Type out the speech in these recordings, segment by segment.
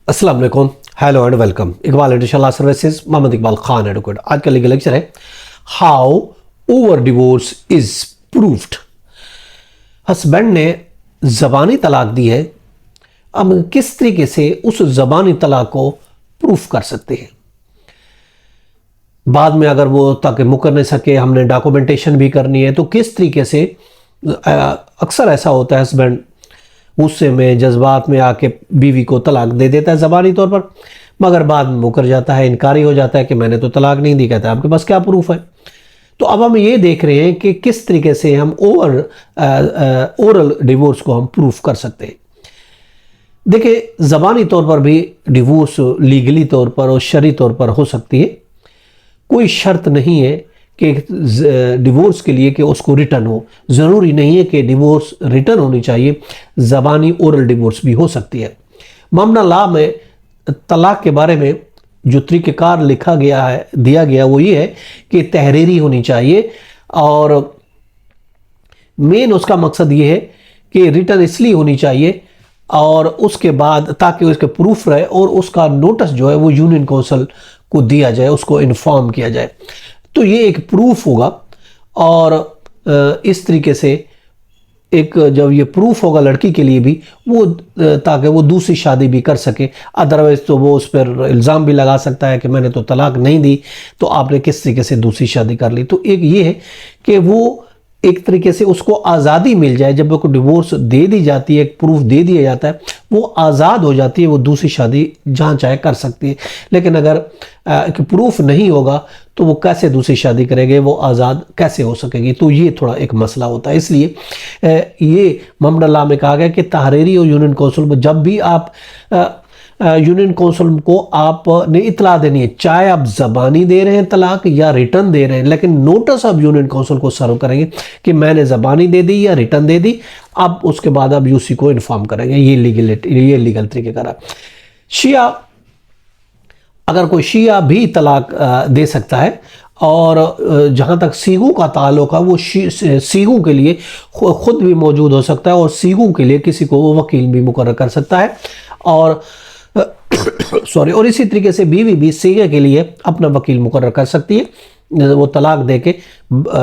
अस्सलाम वालेकुम, hello and welcome. Iqbal additional services, Mohammad Iqbal Khan advocate. आज का लीगल लेक्चर है how over divorce is proved. Husband ने ज़बानी तलाक दी है, अब किस तरीके से उस ज़बानी तलाक को प्रूफ कर सकते हैं। बाद में अगर वो ताकि मुकर नहीं सके, हमने डॉक्यूमेंटेशन भी करनी है, तो किस तरीके से अक्सर ऐसा होता है हस्बैंड गुस्से में जज्बात में आके बीवी को तलाक दे देता है ज़बानी तौर पर, मगर बाद में मुकर जाता है, इनकारी हो जाता है कि मैंने तो तलाक नहीं दी। कहता है आपके पास क्या प्रूफ है। तो अब हम ये देख रहे हैं कि किस तरीके से हम ओरल डिवोर्स को हम प्रूफ कर सकते हैं। देखिए, ज़बानी तौर पर भी डिवोर्स लीगली तौर पर और शरई तौर पर हो सकती है। कोई शर्त नहीं है कि डिवोर्स के लिए कि उसको रिटर्न हो, ज़रूरी नहीं है कि डिवोर्स रिटर्न होनी चाहिए। ज़बानी ओरल डिवोर्स भी हो सकती है। मामला लॉ में तलाक के बारे में जो तरीक़ेकार लिखा गया है, दिया गया, वो ये है कि तहरीरी होनी चाहिए, और मेन उसका मकसद ये है कि रिटर्न इसलिए होनी चाहिए और उसके बाद ताकि उसके प्रूफ रहे और उसका नोटिस जो है वो यूनियन काउंसिल को दिया जाए, उसको इन्फॉर्म किया जाए। तो ये एक प्रूफ होगा, और इस तरीके से एक जब ये प्रूफ होगा लड़की के लिए भी, वो ताकि वो दूसरी शादी भी कर सके। अदरवाइज तो वो उस पर इल्ज़ाम भी लगा सकता है कि मैंने तो तलाक नहीं दी, तो आपने किस तरीके से दूसरी शादी कर ली। तो एक ये है कि वो एक तरीके से उसको आज़ादी मिल जाए। जब उसको डिवोर्स दे दी जाती है, एक प्रूफ दे दिया जाता है, वो आज़ाद हो जाती है, वो दूसरी शादी जहाँ चाहे कर सकती है। लेकिन अगर प्रूफ नहीं होगा तो वो कैसे दूसरी शादी करेंगे, वो आज़ाद कैसे हो सकेगी। तो ये थोड़ा एक मसला होता है। इसलिए ये मामला लॉ में कहा गया कि तहरीरी और यूनियन काउंसिल में जब भी आप यूनियन काउंसिल को आपने इतला देनी है, चाहे आप ज़बानी दे रहे हैं तलाक या रिटर्न दे रहे हैं, लेकिन नोटिस आप यूनियन काउंसिल को सर्व करेंगे कि मैंने ज़बानी दे दी या रिटर्न दे दी। अब उसके बाद आप यूसी को इन्फॉर्म करेंगे। ये लीगल तरीके का रहा। शिया, अगर कोई शिया भी तलाक दे सकता है, और जहाँ तक सीगों का ताल्लुक है, वो सीगों के लिए खुद भी मौजूद हो सकता है और सीगों के लिए किसी को वो वकील भी मुकर्रर कर सकता है। और और इसी तरीके से बीवी भी सीगे के लिए अपना वकील मुकर्रर कर सकती है। वो तलाक दे के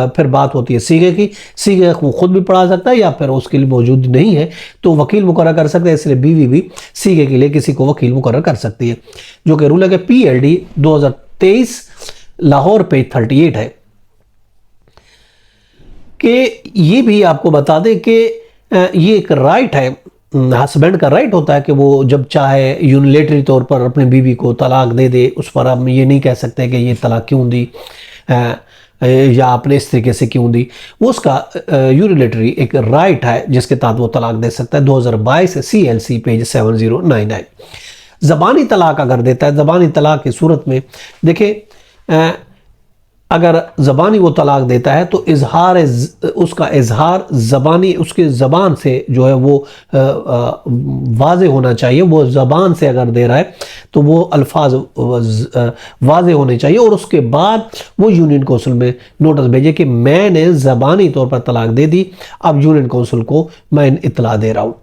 फिर बात होती है सीगे की, सीगे वो खुद भी पढ़ा सकता है या फिर उसके लिए मौजूद नहीं है तो वकील मुकर्रर कर सकता है। इसलिए बीवी भी सीगे के लिए किसी को वकील मुकर्रर कर सकती है, जो कि रूल है कि PLD 2023 लाहौर पेज 38 है। कि ये भी आपको बता दें कि ये एक राइट है, हस्बैंड का राइट होता है कि वो जब चाहे यूनिलेटरी तौर पर अपनी बीवी को तलाक दे दे। उस पर हम ये नहीं कह सकते कि ये तलाक क्यों दी या आपने इस तरीके से क्यों दी। वो उसका यूनिलेटरी एक राइट है जिसके तहत वो तलाक दे सकता है। 2022 CLC पेज 7099। ज़बानी तलाक अगर देता है, ज़बानी तलाक की सूरत में देखिए, अगर ज़बानी वो तलाक देता है तो उसका इजहार ज़बानी उसके ज़बान से जो है वो वाज़े होना चाहिए। वो ज़बान से अगर दे रहा है तो वो अल्फाज वाज़े होने चाहिए, और उसके बाद वो यूनियन काउंसिल में नोटिस भेजे कि मैंने ज़बानी तौर पर तलाक दे दी, अब यूनियन काउंसिल को मैं इतला दे रहा हूँ।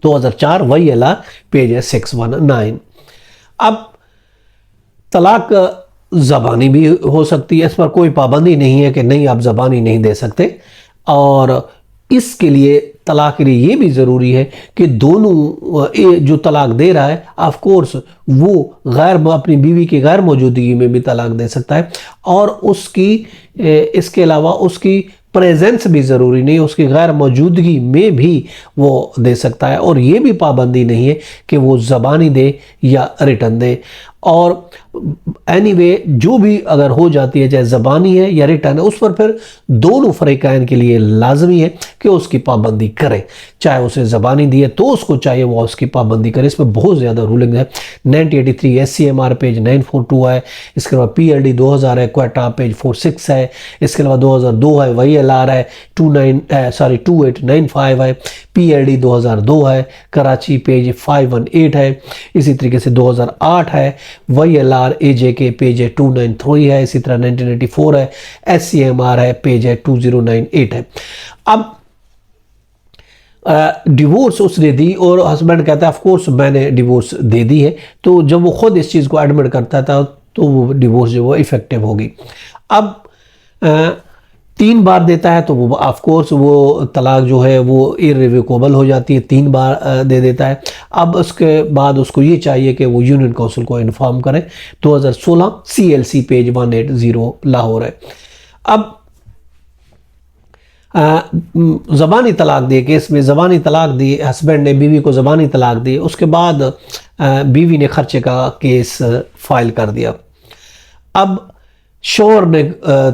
2004 WLR पेज 619। अब तलाक ज़बानी भी हो सकती है, इस पर कोई पाबंदी नहीं है कि नहीं आप ज़बानी नहीं दे सकते। और इसके लिए तलाक के लिए ये भी ज़रूरी है कि दोनों जो तलाक दे रहा है ऑफ कोर्स वो अपनी बीवी की गैर मौजूदगी में भी तलाक दे सकता है, और उसकी इसके अलावा उसकी प्रेजेंस भी ज़रूरी नहीं, उसकी गैर मौजूदगी में भी वो दे सकता है। और ये भी पाबंदी नहीं है कि वो ज़बानी दे या रिटर्न दे। और एनीवे जो भी अगर हो जाती है, चाहे ज़बानी है या रिटर्न है, उस पर फिर दोनों फ़रीक़ैन के लिए लाजमी है कि उसकी पाबंदी करें। चाहे उसे ज़बानी दी है तो उसको चाहिए वो उसकी पाबंदी करे। इसमें बहुत ज़्यादा रूलिंग है। 1983 SCMR पेज 942 है। इसके अलावा PLD 2000 है, क्वेटा पेज 46 है। इसके अलावा 2002 है, WLR है 2895 है। PLD 2002 है, कराची पेज 518 है। इसी तरीके से 2008 है, WLR AJK पेज 293 है। इसी तरह 1984 है, SCMR है पेज 2098 है। अब डिवोर्स उसने दी और हस्बैंड कहता है ऑफ कोर्स मैंने डिवोर्स दे दी है। तो जब वो खुद इस चीज़ को एडमिट करता था तो वो डिवोर्स जो वो इफेक्टिव होगी। अब 3 बार देता है तो वो ऑफ कोर्स वो तलाक जो है वो इररिवोकेबल हो जाती है, 3 बार दे देता है। अब उसके बाद उसको ये चाहिए कि वो यूनियन काउंसिल को इन्फॉर्म करें। 2016 CLC पेज 180 लाहौर है। अब ज़बानी तलाक दिए, केस में ज़बानी तलाक दी, हस्बैंड ने बीवी को ज़बानी तलाक दी। उसके बाद बीवी ने खर्चे का केस फाइल कर दिया। अब शोहर ने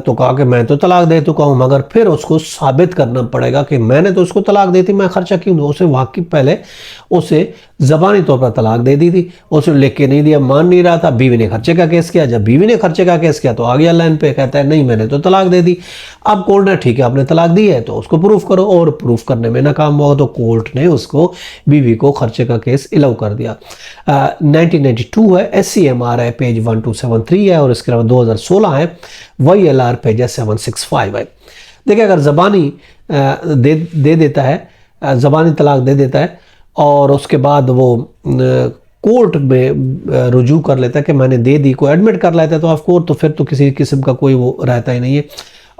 तो कहा कि मैं तो तलाक दे चुका हूँ, मगर फिर उसको साबित करना पड़ेगा कि मैंने तो उसको तलाक दी थी, मैं खर्चा क्यों दूँ। उसे वाकई पहले उसे ज़बानी तौर पर तलाक दे दी थी, उसे लिख के नहीं दिया, मान नहीं रहा था। बीवी ने खर्चे का केस किया। जब बीवी ने खर्चे का केस किया तो आ गया लाइन पे, कहता है नहीं मैंने तो तलाक दे दी। अब कोर्ट ने ठीक है आपने तलाक दी है तो उसको प्रूफ करो, और प्रूफ करने में नाकाम हुआ तो कोर्ट ने उसको बीवी को खर्चे का केस अलाउ कर दिया। 1992 है, SCMR है पेज 1273 है, और इसके अलावा 2016 है, YLR पेज 765 है। देखिए अगर ज़बानी दे देता है, ज़बानी तलाक दे देता है और उसके बाद वो कोर्ट में रुजू कर लेता है कि मैंने दे दी, को एडमिट कर लेता है तो ऑफ कोर्स तो फिर तो किसी किस्म का कोई वो रहता ही नहीं है।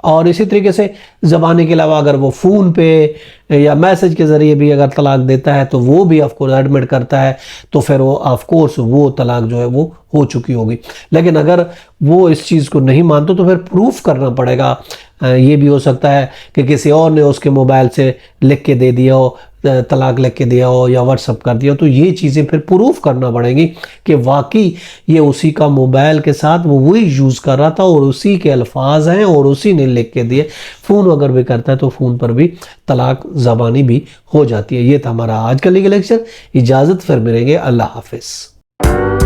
और इसी तरीके से ज़बानी के अलावा अगर वो फ़ोन पे या मैसेज के ज़रिए भी अगर तलाक देता है तो वो भी ऑफ कोर्स एडमिट करता है, तो फिर वो ऑफ कोर्स वो तलाक जो है वो हो चुकी होगी। लेकिन अगर वो इस चीज़ को नहीं मानते तो फिर प्रूफ करना पड़ेगा। ये भी हो सकता है कि किसी और ने उसके मोबाइल से लिख के दे दिया हो, तलाक लिख के दिया हो या व्हाट्सअप कर दिया हो, तो ये चीज़ें फिर प्रूफ करना पड़ेंगी कि वाकई ये उसी का मोबाइल के साथ वो वही यूज़ कर रहा था और उसी के अल्फाज हैं और उसी ने लिख के दिए। फ़ोन अगर भी करता है तो फ़ोन पर भी तलाक ज़बानी भी हो जाती है। ये था हमारा आज का लीगल लेक्चर। इजाज़त, फिर मिलेंगे। अल्लाह हाफिज़।